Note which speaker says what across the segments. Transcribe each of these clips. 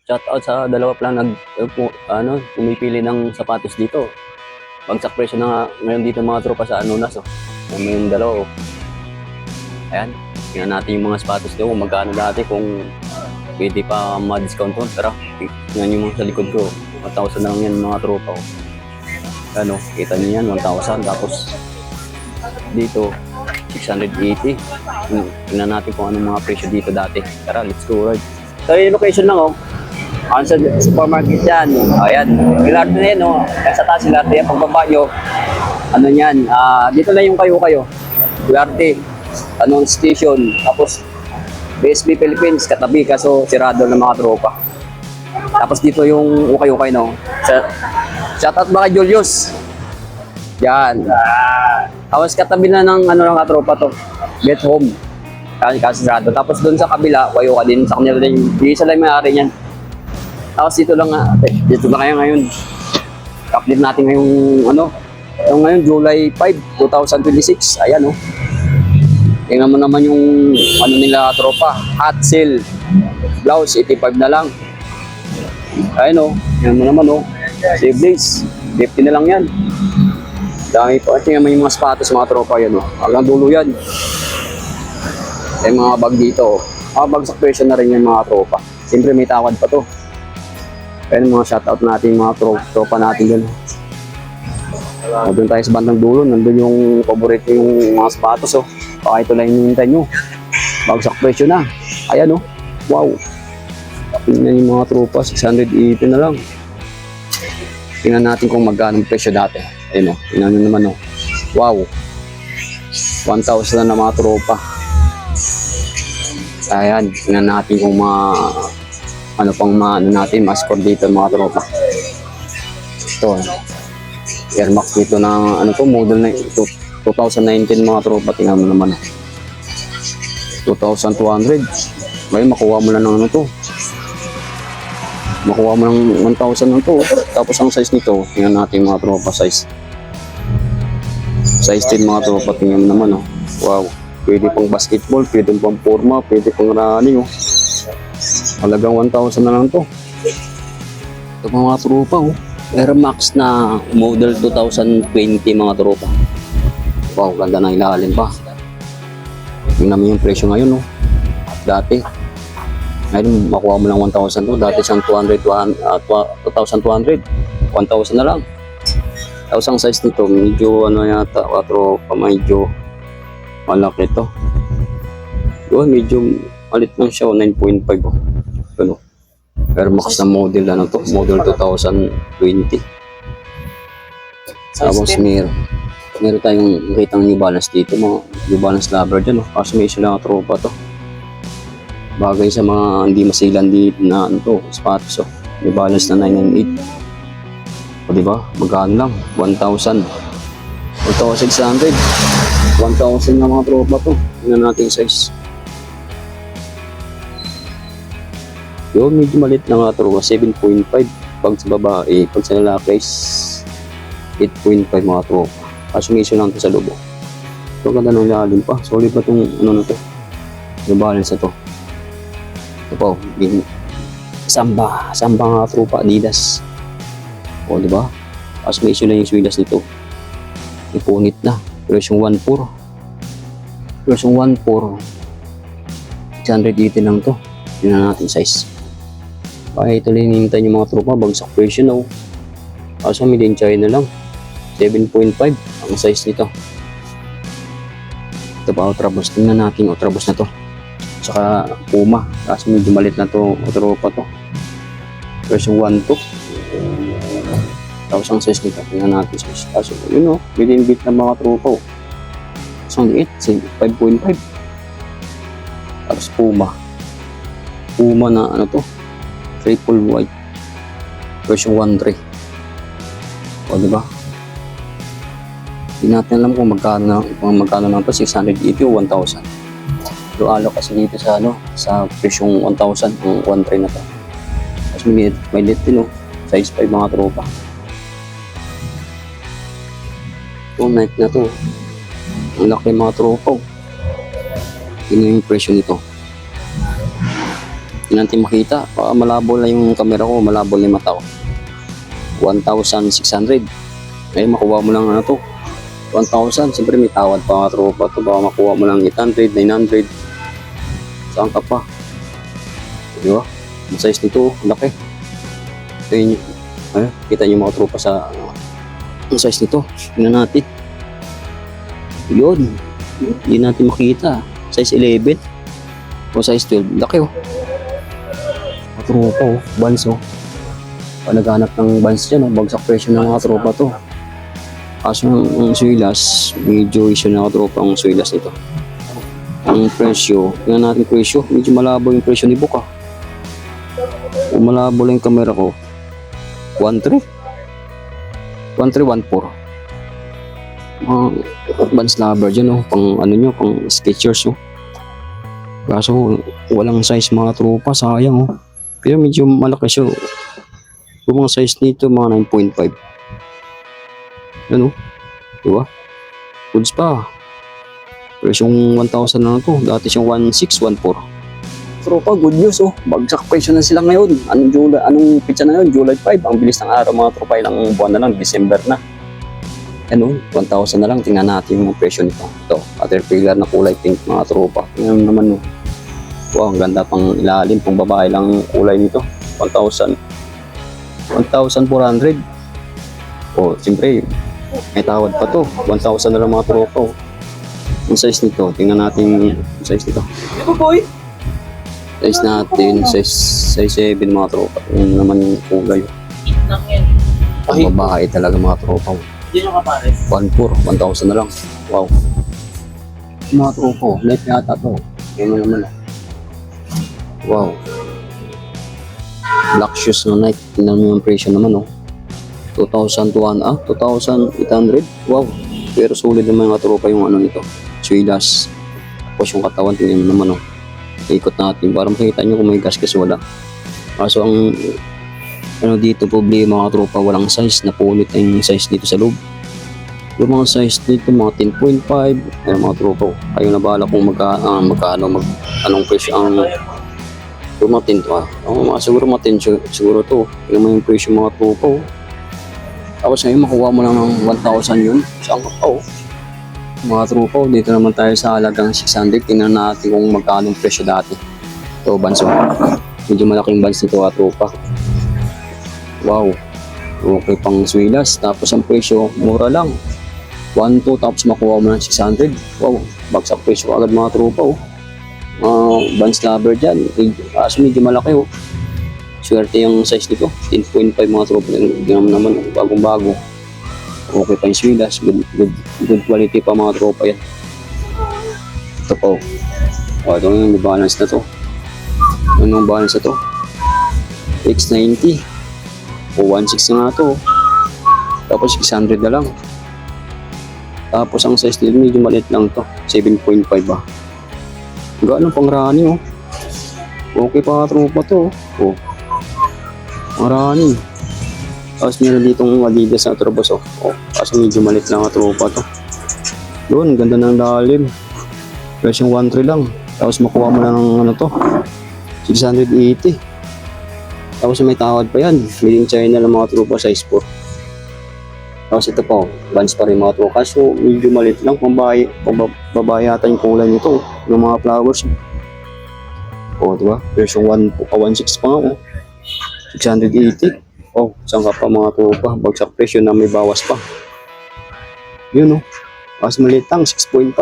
Speaker 1: Shout out sa dalawa pala pumipili ng sapatos dito. Bagsak presyo na nga ngayon dito mga tropa sa Anunas. Oh. May yung dalawa. Oh. Ayan. Tingnan natin yung mga sapatos dito kung magkano dati kung pwede pa ma-discount to. Tara, tingnan yung mga sa likod ko. 1,000 na lang yan mga tropa. Oh. Ano, kita niyo yan, 1,000. Tapos dito, 680. Tingnan natin kung anong mga presyo dito dati. Tara, let's go right. So yung location lang oh. Sa supermarket yan. Ayan. Ilarte na yan, no? Sa taas ilarte yan. Pagbaba nyo, ano yan, dito lang yung kayo-kayo. Ilarte. Anong station. Tapos, BSB Philippines, katabi. Kaso, sirado ng mga tropa. Tapos dito yung ukay-ukay, no? Shoutout ba kay Julius? Yan. Tapos katabi na ng ano lang katropa to. Get home. Kasi sirado. Tapos doon sa kabila, kayo ka din. Sa kanila din. Yung isa lang may-ari niyan. Tapos dito lang dito na kayo ngayon. Update natin ngayong yung ngayon July 5, 2026. Ayan oh. Tingnan mo naman yung nila tropa, hot sale. Blouse 85 na lang. Ayan oh. Tingnan mo naman oh. Save days. 50 na lang yan. Dami pa. Tingnan mo yung mga sapatos mga tropa yan oh. Hanggang dulo yan. May mga bag dito oh. Mga bag sa presyo na rin yung mga tropa. Siyempre may tawad pa to. Ayan mga shoutout natin mga tropa natin dun. Doon tayo sa bandang dulo, nandun yung paborito yung mga sapatos oh. Baka ito lang hinihintay nyo. Bagsak presyo na. Ayan oh. Wow. Tingnan yung mga tropa, 680 na lang. Tingnan natin kung magkano presyo dati. Ayan oh. Tingnan nyo naman oh. Wow. 1,000 na mga tropa. Ayan. Tingnan natin kung ano pang natin, ma-score dito mga tropa. Ito, Air Max dito na, model na 2019 mga tropa, tingnan mo naman. 2,200. Ngayon, makuha mo lang ng makuha mo ng 1,000 lang to. Tapos ang size nito, tingnan natin mga tropa, size 10 mga tropa, tingnan mo naman. Oh. Wow, pwede pang basketball, pwede pang forma, pwede pang running. Oh. Halagang 1,000 na lang to. Ito mga tropa oh. Air Max na model 2020 mga tropa. Wow, ganda na ilalim pa. Tingnan mo yung presyo ngayon oh. Dati. Ngayon makuha mo lang 1,000 to. Dati siyang 2,200. 1,000 na lang. Tapos ang size nito, medyo yata, tropa, medyo malaki to. Yun, medyo malit lang siya, 9.5 oh. Ano? Air Max na model to? Model 2020. Tapos meron tayong nakita ng New Balance dito, mga New Balance lover dyan oh. Kasi may isa lang tropa to. Bagay sa mga hindi masilan dito na sapatos oh. New Balance na 998. O diba? Magkano lang? 1,000. 1,600. 1,000 na mga tropa to. Tingnan natin yung size. Yun, medyo malit na nga tropa, 7.5 pag sa babae, pag sa lalaki is 8.5 mga tropa. Kaso may iso lang ito sa lubo. Ito ganda ng lalim pa, solid pa itong na to, yung balance na to. Ito po, samba nga tropa, Adidas. O diba? Kaso may iso lang yung swidas nito. Ipunit na, pero yung 1.4. Pero yung 1.4, 680 lang to. Yun na natin size. Kaya ito lang hinihintay yung mga tropa, bagsak presyo na oh. Kaso made in China lang, 7.5 ang size nito. Ito pa Ultraboost, tingnan natin Ultraboost na to. Saka Puma, kasi medyo malit na to tropa to. Version 1.2. Tapos ang size nito, tingnan natin size. Kaso yun oh, within bit ng mga tropa oh. Isang liit, 5.5. Tapos Puma na to, triple white, version 1.3. O diba? Hindi natin alam kung magkano na to, 680 o 1,000. Pero alok kasi dito sa sa presyong 1,000 ang 1.3 na to. Tapos may lit din size 5 mga tropa. Itong Nike na to, ang laki mga tropa. Tingnan yung presyo nito. Hindi natin makita. Baka malabo lang yung camera ko, malabo lang yung mata ko. 1,600. Ngayon makuha mo lang ano to. 1,000. Siyempre may tawad pa mga tropa to. Baka makuha mo lang 800, 900. Saan ka pa? Di ba? Ang size nito, laki. Ito yun. Ay, kita nyo mga tropa sa ang size nito. Tingnan natin. Yun. Hindi natin makita. Size 11 o size 12. Laki oh. Mga tropa oh. Buns oh. Pag naghanap ng buns dyan oh. Bagsak presyo ng mga tropa to. Kaso ang suilas, medyo issue na mga tropa ang suilas nito. Ang presyo, tingnan natin presyo. Medyo malabo yung presyo ni Book ah. Kung malabo lang yung camera ko, 1.3 1.3, 1.4 Vans Lover dyan oh, pang ano nyo, pang Skechers oh. Kaso walang size mga tropa, sayang oh. Pero medyo malaki siya oh. Yung mga size nito mga 9.5. Ano? Diba? Goods pa. Pero yung 1,000 na to, dati siyang 1.6, 1.4. Tropa, good news oh. Bagsak presyo na sila ngayon. Anong pitsa na yun? July 5. Ang bilis ng araw mga tropa. Ilang buwan na lang. December na. Ano? 1,000 na lang. Tingnan natin yung presyo nito. Ito. Caterpillar na kulay pink mga tropa. Tingnan naman oh. Wow, ang ganda pang ilalim. Pang babae lang kulay nito. 1,400. Oh, siyempre. May tawad pa to. 1,000 na lang mga tropa oh. Yung size nito. Tingnan natin yung size nito.
Speaker 2: Ito boy.
Speaker 1: Size natin, size 7 mga tropa. Yun naman yung kulay.
Speaker 2: Lang yan.
Speaker 1: Ang babae talaga mga tropa.
Speaker 2: Yun yung kapares.
Speaker 1: 1.4, 1,000 na lang. Wow. Mga tropa, light yata to. Yun naman. Wow. Black shoes na Nike. Tingnan mo yung presyo naman oh. 2,200, 2,800. Wow. Pero solid naman mga tropa yung ano nito. Suilas. Tapos yung katawan, tingnan mo naman oh. Ikot natin para makita nyo kung may gasgas wala. Kaso ang ano dito problema mga tropa, walang size. Napunit ang size dito sa loob. Yung mga size dito mga 10.5. Ayun mga tropa, ayaw na bahala kung anong presyo ang yung mga 10 to mga siguro mga 10 siguro to. Yung mga presyo mga tropa oh. Tapos ngayon makuha mo lang ng 1,000 yun. Saan ka pa oh. Mga tropa, dito naman tayo sa halagang 600. Tingnan natin kung magkano ang presyo dati. Ito, banso. Medyo malaking bans nito, mga tropa. Wow. Okay pang swilas. Tapos ang presyo, mura lang. 1.2 tapos makuha mo ng 600. Wow. Bagsak presyo agad mga tropa. Vans Lover dyan. Kaso medyo malaki. Swerte yung size nito. 10.5 mga tropa. Tingnan naman, bagong-bago. Okay pa yung swilas, good quality pa mga tropa yan. Ito po. Ito yung balance na to. Anong balance na to? X90. O 1.6 na nga to. Tapos 600 na lang. Tapos ang size nito medyo maliit lang to. 7.5 ba. Gano'n pang running oh. Okay pa mga tropa to oh. Pang running. Tapos meron ditong Adidas na trobos oh. Kaso medyo malit lang ang tropa to. Doon, ganda ng lalim. Presyong 1.3 lang. Tapos makuha mo na ng ano to. 680. Tapos may tawad pa yan. Made in China lang mga tropa, size 4. Tapos ito po, Vans pa rin mga tropa. Kaso medyo malit lang. Babae yata yung kulay nito. Yung mga flowers. Oh, diba? Presyong 1.6 pa nga oh. 680. Oh, saan ka pa mga tropa? Bagsak presyo na may bawas pa. Yun oh. Mas maliit lang, 6.5.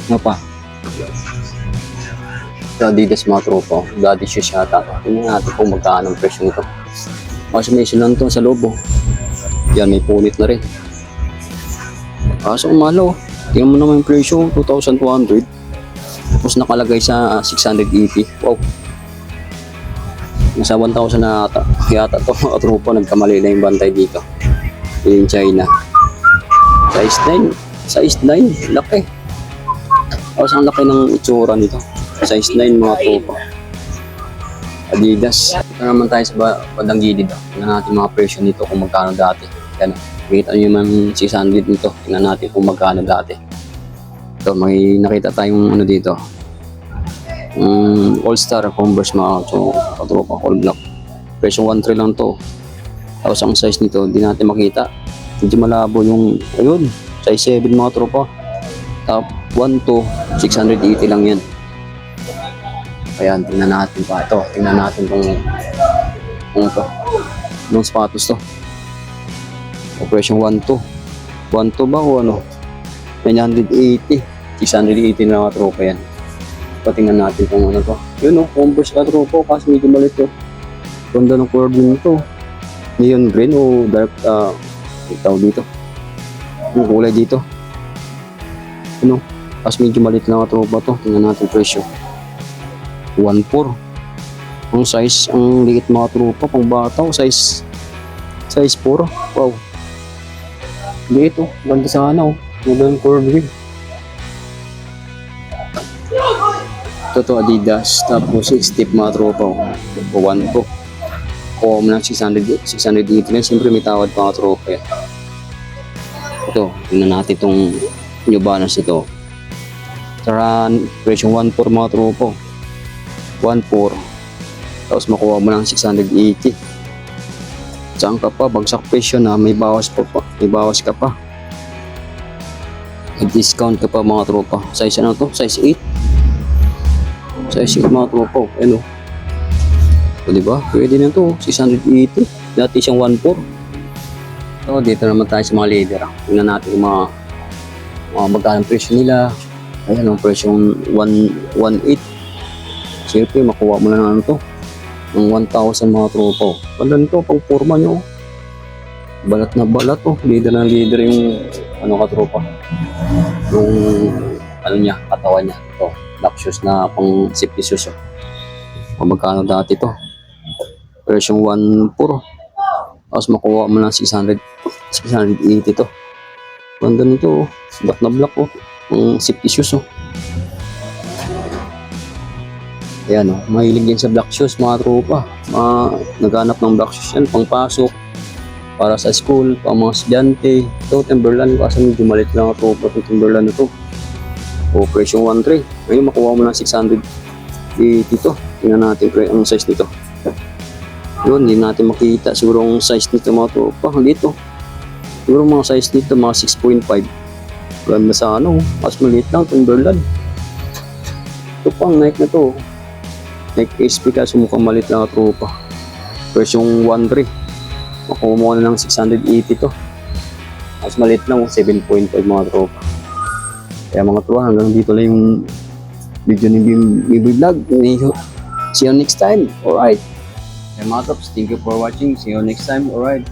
Speaker 1: Ano pa? Adidas mga tropa. Daddy shoes yata. Tingnan natin kung magkano ang presyo nito. Kasi may silang to sa loob oh. Yan, may punit na rin. Kaso umalo. Tingnan mo naman yung presyo, 2,200. Tapos nakalagay sa 680. Wow. Nasa 1,000 na yata to mga tropa. Nagkamali na yung bantay dito. In China. Size 9. Size 9. Laki. Tapos ang laki ng itsura nito. Size 9 mga tropa. Adidas. Ito naman tayo sa bandang gilid. Tingnan natin mga presyo nito kung magkano dati. Yan. Makita nyo yung 600 nito. Tingnan natin kung magkano dati. Ito, may nakita tayong ano dito. All-Star Converse mga katropa, all black. Presyo 1.3 lang to. Tapos ang size nito, hindi natin makita. Medyo malabo yung, ayun, size 7 mga tropa. Top 1 to 680 lang yan. Ayan, tingnan natin pa ito. Tingnan natin kung ano to. Anong sapatos to. O presyo 1 to. 1 to ba o ano? 980. 680 na mga tropa yan. Patingnan natin kung ano to. Yun o, Converse ka tropa. Kasi medyo malit to. Ganda ng curve nito. Neon green o dark, itaw dito. Yung kulay dito. Ano? Kasi medyo malit na mga tropa to. Tingnan natin presyo. 1.4. Ang size, ang liit mga tropa. Pang bata o size 4. Wow. Liit o. Ganda sana o. Ganda ng curve rin. Ito to Adidas. Tapos 6 tip mga tropa o. 1 to. O ng 680 na. Siyempre may tawad pa mga tropa yan. Ito. Tingnan natin itong New Balance ito. Tara, presyo 1.4 mga tropa. 1.4. Tapos makuha mo ng 680. Saan ka pa? Bagsak presyo na may bawas pa. May bawas ka pa. May discount ka pa mga tropa. Size ano to? Size 8. Size 8 mga tropa. Ano? O diba? Pwede na to. 680. Dati siyang 1.4. So dito naman tayo sa mga leader. Tingnan natin yung mga magkano presyo nila. Ayan ang presyo 1.8. Siyempre makuha mo na ano to. Ng 1,000 mga tropa. Ganda nito pang forma nyo. Balat na balat oh. Leader na leader yung ano ka tropa. Yung ano niya, katawan niya. Ito, black shoes na pang safety shoes oh. Magkano dati to? Version 1.4. Tapos makuha mo ng 680 to. Ganda nito oh. Black na black oh. Pang safety shoes oh. Ayan o, mahilig din sa black shoes mga tropa. Naghanap ng black shoes yan, pang pasok, para sa school, pang mga estudyante. Ito, Timberland, kasi medyo malit lang ang tropa itong Timberland na ito. O, presyo 1.3. Ngayon, makuha mo ng 680 to. Tingnan natin ang size nito. Yun, hindi natin makita. Siguro ang size nito mga tropa. Dito. Siguro mga size nito, mga 6.5. Ganda sa ano, mas maliit lang, Timberland. Ito pang Nike na to. Nike SB kasi mukhang malit lang ang tropa. Version 1.3. Makuha mo na ng 680 to. Mas malit lang, 7.5 mga tropa. Kaya mga tropa, hanggang dito lang yung video ni Bibi Vlog. See you next time. Alright. Kaya mga trops, thank you for watching. See you next time. Alright.